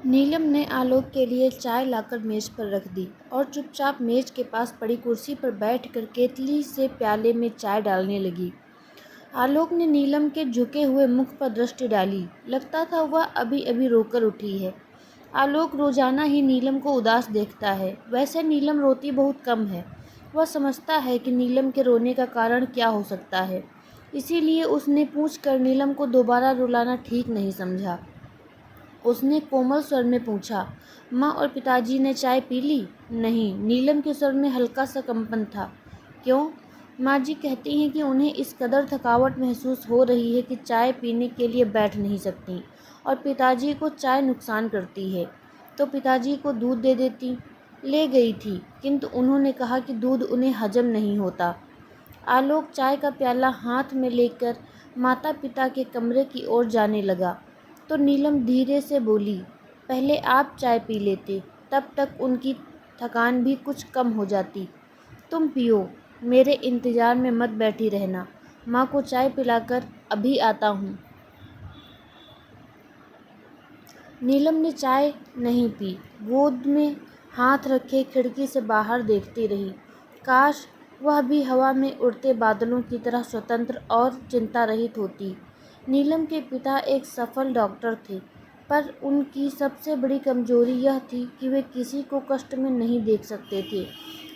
नीलम ने आलोक के लिए चाय लाकर मेज पर रख दी और चुपचाप मेज के पास पड़ी कुर्सी पर बैठकर केतली से प्याले में चाय डालने लगी। आलोक ने नीलम के झुके हुए मुख पर दृष्टि डाली। लगता था वह अभी अभी रोकर उठी है। आलोक रोजाना ही नीलम को उदास देखता है। वैसे नीलम रोती बहुत कम है। वह समझता है कि नीलम के रोने का कारण क्या हो सकता है, इसीलिए उसने पूछकर नीलम को दोबारा रुलाना ठीक नहीं समझा। उसने कोमल स्वर में पूछा, माँ और पिताजी ने चाय पी ली? नहीं, नीलम के स्वर में हल्का सा कंपन था। क्यों? माँ जी कहती हैं कि उन्हें इस कदर थकावट महसूस हो रही है कि चाय पीने के लिए बैठ नहीं सकती, और पिताजी को चाय नुकसान करती है, तो पिताजी को दूध दे देती। ले गई थी, किंतु उन्होंने कहा कि दूध उन्हें हजम नहीं होता। आलोक चाय का प्याला हाथ में लेकर माता पिता के कमरे की ओर जाने लगा, तो नीलम धीरे से बोली, पहले आप चाय पी लेते, तब तक उनकी थकान भी कुछ कम हो जाती। तुम पियो, मेरे इंतज़ार में मत बैठी रहना, माँ को चाय पिलाकर अभी आता हूँ। नीलम ने चाय नहीं पी। गोद में हाथ रखे खिड़की से बाहर देखती रही। काश वह भी हवा में उड़ते बादलों की तरह स्वतंत्र और चिंता रहित होती। नीलम के पिता एक सफल डॉक्टर थे, पर उनकी सबसे बड़ी कमजोरी यह थी कि वे किसी को कष्ट में नहीं देख सकते थे।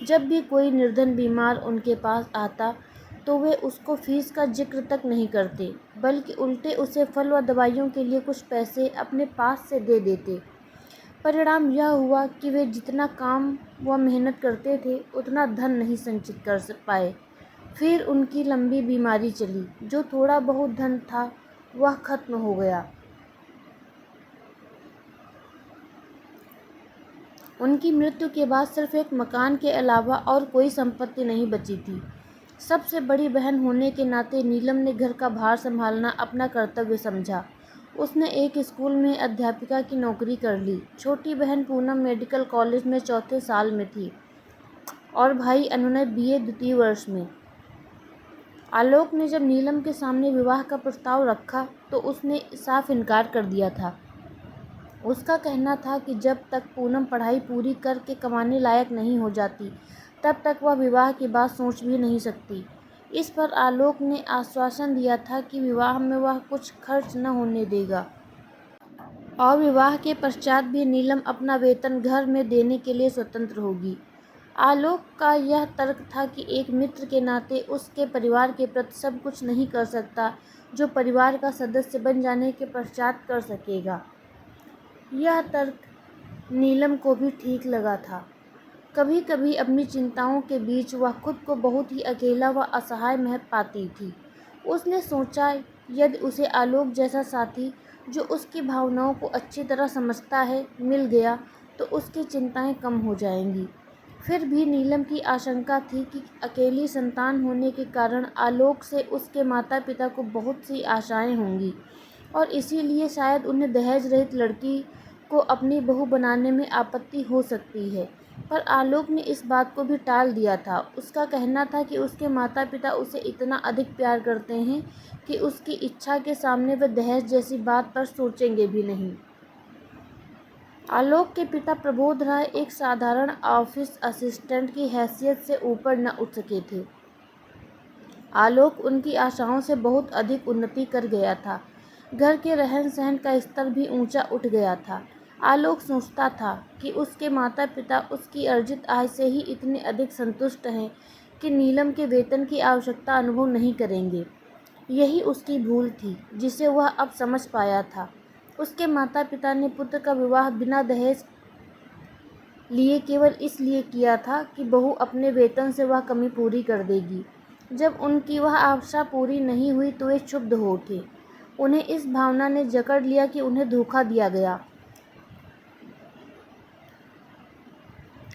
जब भी कोई निर्धन बीमार उनके पास आता, तो वे उसको फीस का जिक्र तक नहीं करते, बल्कि उल्टे उसे फल व दवाइयों के लिए कुछ पैसे अपने पास से दे देते। परिणाम यह हुआ कि वे जितना काम व मेहनत करते थे, उतना धन नहीं संचित कर पाए। फिर उनकी लंबी बीमारी चली। जो थोड़ा बहुत धन था, वह खत्म हो गया। उनकी मृत्यु के बाद सिर्फ एक मकान के अलावा और कोई संपत्ति नहीं बची थी। सबसे बड़ी बहन होने के नाते नीलम ने घर का भार संभालना अपना कर्तव्य समझा। उसने एक स्कूल में अध्यापिका की नौकरी कर ली। छोटी बहन पूनम मेडिकल कॉलेज में चौथे साल में थी और भाई अनुनय बीए द्वितीय वर्ष में। आलोक ने जब नीलम के सामने विवाह का प्रस्ताव रखा, तो उसने साफ इनकार कर दिया था। उसका कहना था कि जब तक पूनम पढ़ाई पूरी करके कमाने लायक नहीं हो जाती, तब तक वह विवाह की बात सोच भी नहीं सकती। इस पर आलोक ने आश्वासन दिया था कि विवाह में वह कुछ खर्च न होने देगा और विवाह के पश्चात भी नीलम अपना वेतन घर में देने के लिए स्वतंत्र होगी। आलोक का यह तर्क था कि एक मित्र के नाते उसके परिवार के प्रति सब कुछ नहीं कर सकता, जो परिवार का सदस्य बन जाने के पश्चात कर सकेगा। यह तर्क नीलम को भी ठीक लगा था। कभी कभी अपनी चिंताओं के बीच वह खुद को बहुत ही अकेला व असहाय महसूस पाती थी। उसने सोचा, यदि उसे आलोक जैसा साथी, जो उसकी भावनाओं को अच्छी तरह समझता है, मिल गया, तो उसकी चिंताएं कम हो जाएंगी। फिर भी नीलम की आशंका थी कि अकेली संतान होने के कारण आलोक से उसके माता पिता को बहुत सी आशाएं होंगी, और इसीलिए शायद उन्हें दहेज रहित लड़की को अपनी बहू बनाने में आपत्ति हो सकती है। पर आलोक ने इस बात को भी टाल दिया था। उसका कहना था कि उसके माता पिता उसे इतना अधिक प्यार करते हैं कि उसकी इच्छा के सामने वे दहेज जैसी बात पर सोचेंगे भी नहीं। आलोक के पिता प्रबोध राय एक साधारण ऑफिस असिस्टेंट की हैसियत से ऊपर न उठ सके थे। आलोक उनकी आशाओं से बहुत अधिक उन्नति कर गया था। घर के रहन सहन का स्तर भी ऊंचा उठ गया था। आलोक सोचता था कि उसके माता पिता उसकी अर्जित आय से ही इतने अधिक संतुष्ट हैं कि नीलम के वेतन की आवश्यकता अनुभव नहीं करेंगे। यही उसकी भूल थी, जिसे वह अब समझ पाया था। उसके माता पिता ने पुत्र का विवाह बिना दहेज लिए केवल इसलिए किया था कि बहू अपने वेतन से वह कमी पूरी कर देगी। जब उनकी वह आशा पूरी नहीं हुई, तो वे क्षुब्ध हो उठे। उन्हें इस भावना ने जकड़ लिया कि उन्हें धोखा दिया गया।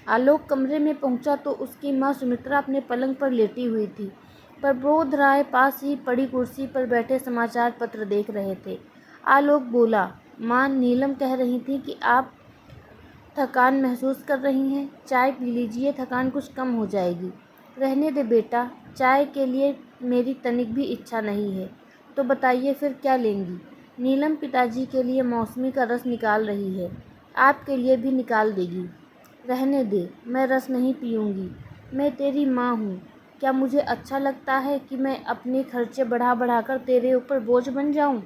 आलोक कमरे में पहुंचा तो उसकी माँ सुमित्रा अपने पलंग पर लेटी हुई थी। प्रबोध राय पास ही पड़ी कुर्सी पर बैठे समाचार पत्र देख रहे थे। आलोक बोला, माँ, नीलम कह रही थी कि आप थकान महसूस कर रही हैं। चाय पी लीजिए, थकान कुछ कम हो जाएगी। रहने दे बेटा, चाय के लिए मेरी तनिक भी इच्छा नहीं है। तो बताइए फिर क्या लेंगी? नीलम पिताजी के लिए मौसमी का रस निकाल रही है। आपके लिए भी निकाल देगी। रहने दे, मैं रस नहीं पीऊँगी। मैं तेरी माँ हूँ। क्या मुझे अच्छा लगता है कि मैं अपने खर्चे बढ़ा बढ़ाकर तेरे ऊपर बोझ बन जाऊँ?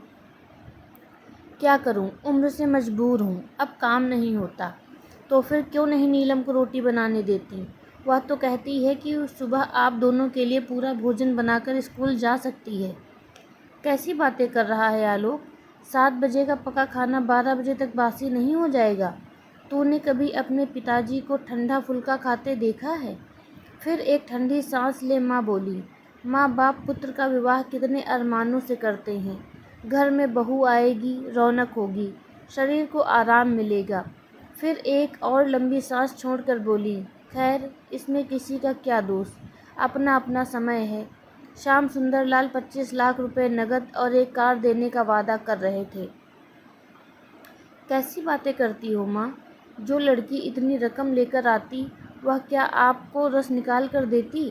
क्या करूँ, उम्र से मजबूर हूँ, अब काम नहीं होता। तो फिर क्यों नहीं नीलम को रोटी बनाने देती? वह तो कहती है कि सुबह आप दोनों के लिए पूरा भोजन बनाकर स्कूल जा सकती है। कैसी बातें कर रहा है आलोक? 7 बजे का पका खाना 12 बजे तक बासी नहीं हो जाएगा? तूने कभी अपने पिताजी को ठंडा फुल्का खाते देखा है? फिर एक ठंडी सांस ले माँ बोली, माँ बाप पुत्र का विवाह कितने अरमानों से करते हैं। घर में बहू आएगी, रौनक होगी, शरीर को आराम मिलेगा। फिर एक और लंबी सांस छोड़कर बोली, खैर इसमें किसी का क्या दोष, अपना अपना समय है। श्याम सुंदरलाल 25 लाख रुपए नकद और एक कार देने का वादा कर रहे थे। कैसी बातें करती हो माँ? जो लड़की इतनी रकम लेकर आती, वह क्या आपको रस निकाल कर देती?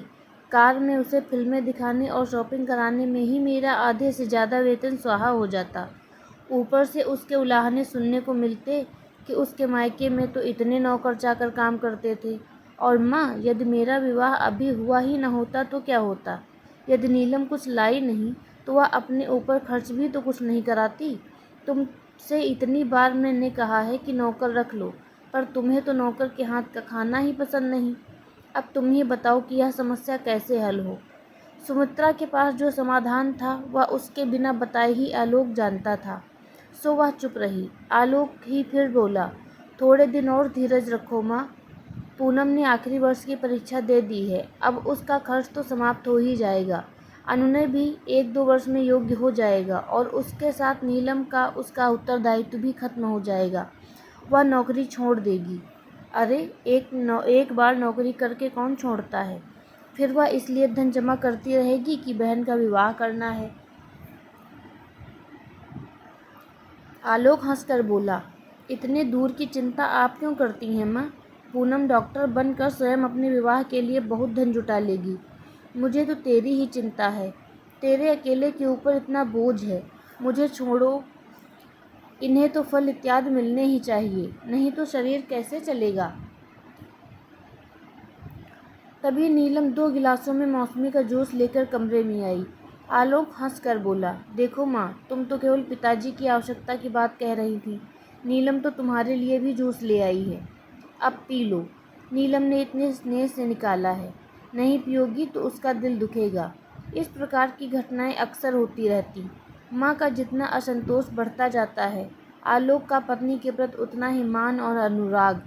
कार में उसे फिल्में दिखाने और शॉपिंग कराने में ही मेरा आधे से ज़्यादा वेतन स्वाहा हो जाता। ऊपर से उसके उलाहने सुनने को मिलते कि उसके मायके में तो इतने नौकर चाकर काम करते थे। और माँ, यदि मेरा विवाह अभी हुआ ही न होता तो क्या होता? यदि नीलम कुछ लाई नहीं तो वह अपने ऊपर खर्च भी तो कुछ नहीं कराती। तुमसे इतनी बार मैंने कहा है कि नौकर रख लो, पर तुम्हें तो नौकर के हाथ का खाना ही पसंद नहीं। अब तुम ही बताओ कि यह समस्या कैसे हल हो। सुमित्रा के पास जो समाधान था वह उसके बिना बताए ही आलोक जानता था, सो वह चुप रही। आलोक ही फिर बोला, थोड़े दिन और धीरज रखो माँ। पूनम ने आखिरी वर्ष की परीक्षा दे दी है, अब उसका खर्च तो समाप्त हो ही जाएगा। अनुनय भी 1-2 वर्ष में योग्य हो जाएगा और उसके साथ नीलम का उसका उत्तरदायित्व भी खत्म हो जाएगा। वह नौकरी छोड़ देगी। अरे एक बार नौकरी करके कौन छोड़ता है? फिर वह इसलिए धन जमा करती रहेगी कि बहन का विवाह करना है। आलोक हंसकर बोला, इतने दूर की चिंता आप क्यों करती हैं माँ? पूनम डॉक्टर बनकर स्वयं अपने विवाह के लिए बहुत धन जुटा लेगी। मुझे तो तेरी ही चिंता है। तेरे अकेले के ऊपर इतना बोझ है। मुझे छोड़ो, इन्हें तो फल इत्यादि मिलने ही चाहिए, नहीं तो शरीर कैसे चलेगा। तभी नीलम 2 गिलासों में मौसमी का जूस लेकर कमरे में आई। आलोक हंसकर बोला, देखो माँ, तुम तो केवल पिताजी की आवश्यकता की बात कह रही थी। नीलम तो तुम्हारे लिए भी जूस ले आई है। अब पी लो। नीलम ने इतने स्नेह से निकाला है। नहीं पियोगी तो उसका दिल दुखेगा। इस प्रकार की घटनाएं अक्सर होती रहती। माँ का जितना असंतोष बढ़ता जाता है, आलोक का पत्नी के प्रति उतना ही मान और अनुराग।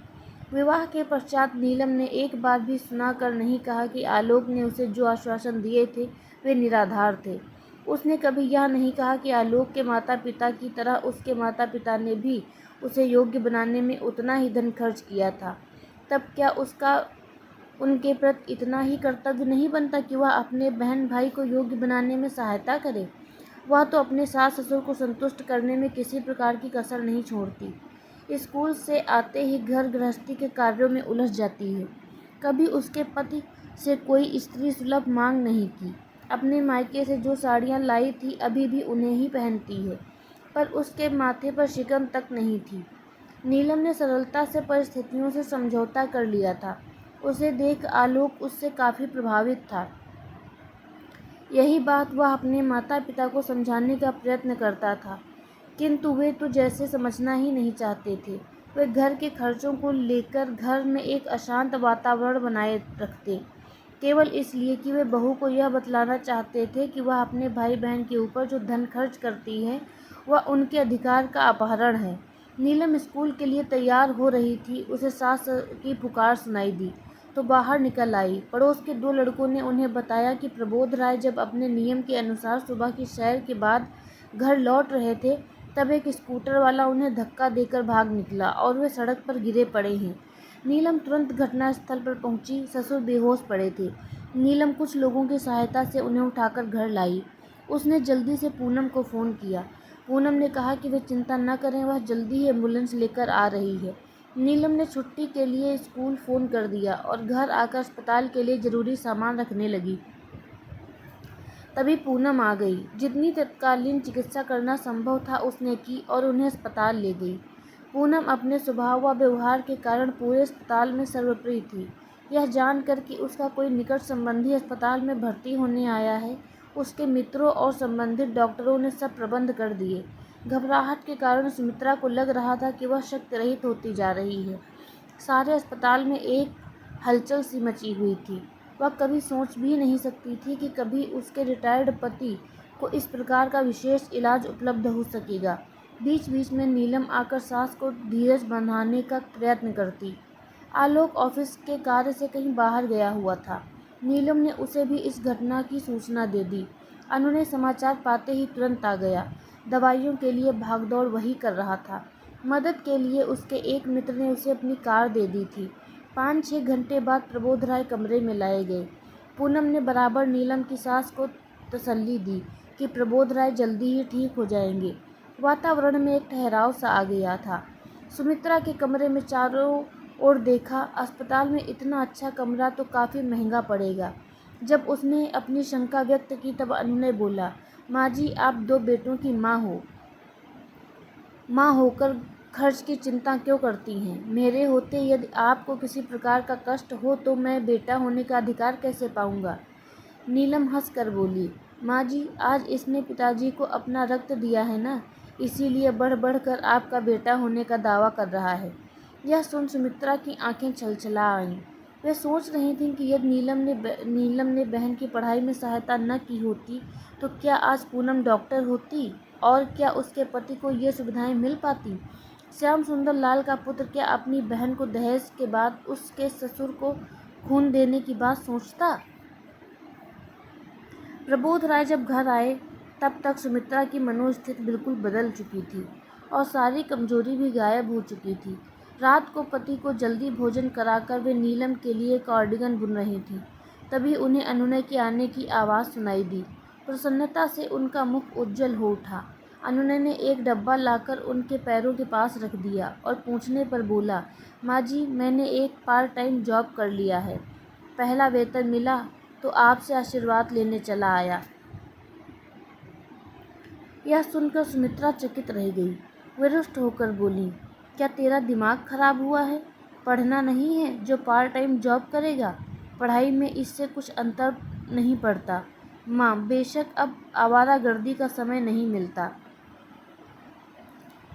विवाह के पश्चात नीलम ने एक बार भी सुना कर नहीं कहा कि आलोक ने उसे जो आश्वासन दिए थे वे निराधार थे। उसने कभी यह नहीं कहा कि आलोक के माता पिता की तरह उसके माता पिता ने भी उसे योग्य बनाने में उतना ही धन खर्च किया था। तब क्या उसका उनके प्रति इतना ही कर्तव्य नहीं बनता कि वह अपने बहन भाई को योग्य बनाने में सहायता करे? वह तो अपने सास ससुर को संतुष्ट करने में किसी प्रकार की कसर नहीं छोड़ती। स्कूल से आते ही घर गृहस्थी के कार्यों में उलझ जाती है। कभी उसके पति से कोई स्त्री सुलभ मांग नहीं की। अपने मायके से जो साड़ियाँ लाई थी अभी भी उन्हें ही पहनती है, पर उसके माथे पर शिकन तक नहीं थी। नीलम ने सरलता से परिस्थितियों से समझौता कर लिया था। उसे देख आलोक उससे काफ़ी प्रभावित था। यही बात वह अपने माता पिता को समझाने का प्रयत्न करता था, किंतु वे तो जैसे समझना ही नहीं चाहते थे। वे घर के खर्चों को लेकर घर में एक अशांत वातावरण बनाए रखते, केवल इसलिए कि वे बहू को यह बतलाना चाहते थे कि वह अपने भाई बहन के ऊपर जो धन खर्च करती है वह उनके अधिकार का अपहरण है। नीलम स्कूल के लिए तैयार हो रही थी, उसे सास की पुकार सुनाई दी तो बाहर निकल आई। पड़ोस के 2 लड़कों ने उन्हें बताया कि प्रबोध राय जब अपने नियम के अनुसार सुबह की सैर के बाद घर लौट रहे थे, तब एक स्कूटर वाला उन्हें धक्का देकर भाग निकला और वे सड़क पर गिरे पड़े हैं। नीलम तुरंत घटनास्थल पर पहुंची। ससुर बेहोश पड़े थे। नीलम कुछ लोगों की सहायता से उन्हें उठाकर घर लाई। उसने जल्दी से पूनम को फ़ोन किया। पूनम ने कहा कि वे चिंता न करें, वह जल्दी ही एम्बुलेंस लेकर आ रही है। नीलम ने छुट्टी के लिए स्कूल फ़ोन कर दिया और घर आकर अस्पताल के लिए ज़रूरी सामान रखने लगी। तभी पूनम आ गई। जितनी तत्कालीन चिकित्सा करना संभव था उसने की और उन्हें अस्पताल ले गई। पूनम अपने स्वभाव व व्यवहार के कारण पूरे अस्पताल में सर्वप्रिय थी। यह जानकर कि उसका कोई निकट संबंधी अस्पताल में भर्ती होने आया है, उसके मित्रों और संबंधित डॉक्टरों ने सब प्रबंध कर दिए। घबराहट के कारण सुमित्रा को लग रहा था कि वह शक्ति रहित होती जा रही है। सारे अस्पताल में एक हलचल सी मची हुई थी। वह कभी सोच भी नहीं सकती थी कि कभी उसके रिटायर्ड पति को इस प्रकार का विशेष इलाज उपलब्ध हो सकेगा। बीच बीच में नीलम आकर सास को धीरज बंधाने का प्रयत्न करती। आलोक ऑफिस के कार्य से कहीं बाहर गया हुआ था। नीलम ने उसे भी इस घटना की सूचना दे दी। अनु ने समाचार पाते ही तुरंत आ गया। दवाइयों के लिए भागदौड़ वही कर रहा था। मदद के लिए उसके एक मित्र ने उसे अपनी कार दे दी थी। 5-6 घंटे बाद प्रबोध राय कमरे में लाए गए। पूनम ने बराबर नीलम की सास को तसल्ली दी कि प्रबोध राय जल्दी ही ठीक हो जाएंगे। वातावरण में एक ठहराव सा आ गया था। सुमित्रा के कमरे में चारों ओर देखा। अस्पताल में इतना अच्छा कमरा तो काफ़ी महंगा पड़ेगा। जब उसने अपनी शंका व्यक्त की तब अनु ने बोला, माँ जी, आप 2 बेटों की माँ होकर खर्च की चिंता क्यों करती हैं? मेरे होते यदि आपको किसी प्रकार का कष्ट हो तो मैं बेटा होने का अधिकार कैसे पाऊंगा? नीलम हंसकर बोली, माँ जी, आज इसने पिताजी को अपना रक्त दिया है ना, इसीलिए बढ़ बढ़ कर आपका बेटा होने का दावा कर रहा है। यह सुन सुमित्रा की आंखें छलछला आईं। वे सोच रही थीं कि यदि नीलम ने बहन की पढ़ाई में सहायता न की होती तो क्या आज पूनम डॉक्टर होती और क्या उसके पति को ये सुविधाएं मिल पाती? श्याम सुंदर लाल का पुत्र क्या अपनी बहन को दहेज के बाद उसके ससुर को खून देने की बात सोचता? प्रबोध राय जब घर आए तब तक सुमित्रा की मनोस्थिति बिल्कुल बदल चुकी थी और सारी कमजोरी भी गायब हो चुकी थी। रात को पति को जल्दी भोजन कराकर वे नीलम के लिए कार्डिगन बुन रही थीं। तभी उन्हें अनुनय के आने की आवाज़ सुनाई दी। प्रसन्नता से उनका मुख उज्जवल हो उठा। अनुनय ने एक डब्बा लाकर उनके पैरों के पास रख दिया और पूछने पर बोला, माँ जी, मैंने एक पार्ट टाइम जॉब कर लिया है। पहला वेतन मिला तो आपसे आशीर्वाद लेने चला आया। यह सुनकर सुमित्रा चकित रह गई। वे रुष्ट होकर बोली, क्या तेरा दिमाग खराब हुआ है? पढ़ना नहीं है जो पार्ट टाइम जॉब करेगा? पढ़ाई में इससे कुछ अंतर नहीं पड़ता। माँ, बेशक अब आवारागर्दी का समय नहीं मिलता।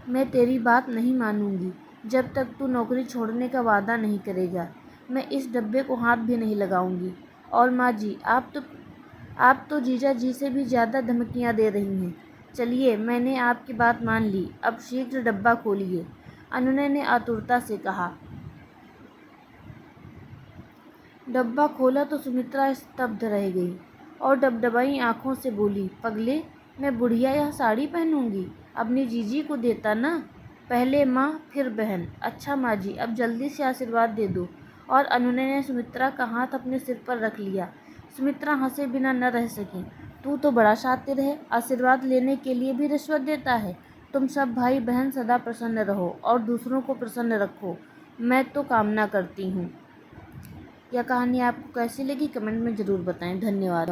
मैं तेरी बात नहीं मानूंगी जब तक तू नौकरी छोड़ने का वादा नहीं करेगा। मैं इस डब्बे को हाथ भी नहीं लगाऊंगी। और माँ जी, आप तो जीजा जी से भी ज़्यादा धमकियाँ दे रही हैं। चलिए, मैंने आपकी बात मान ली, अब शीघ्र डब्बा खोलिए, अनुनय ने आतुरता से कहा। डब्बा खोला तो सुमित्रा स्तब्ध रह गई और डबडबाई आंखों से बोली, पगले, मैं बुढ़िया यह साड़ी पहनूंगी? अपनी जीजी को देता ना, पहले माँ फिर बहन। अच्छा माँ जी, अब जल्दी से आशीर्वाद दे दो। और अनुनय ने सुमित्रा का हाथ अपने सिर पर रख लिया। सुमित्रा हंसे बिना न रह सकी। तू तो बड़ा शातिर है, आशीर्वाद लेने के लिए भी रिश्वत देता है। तुम सब भाई बहन सदा प्रसन्न रहो और दूसरों को प्रसन्न रखो, मैं तो कामना करती हूँ। यह कहानी आपको कैसी लगी कमेंट में ज़रूर बताएं। धन्यवाद।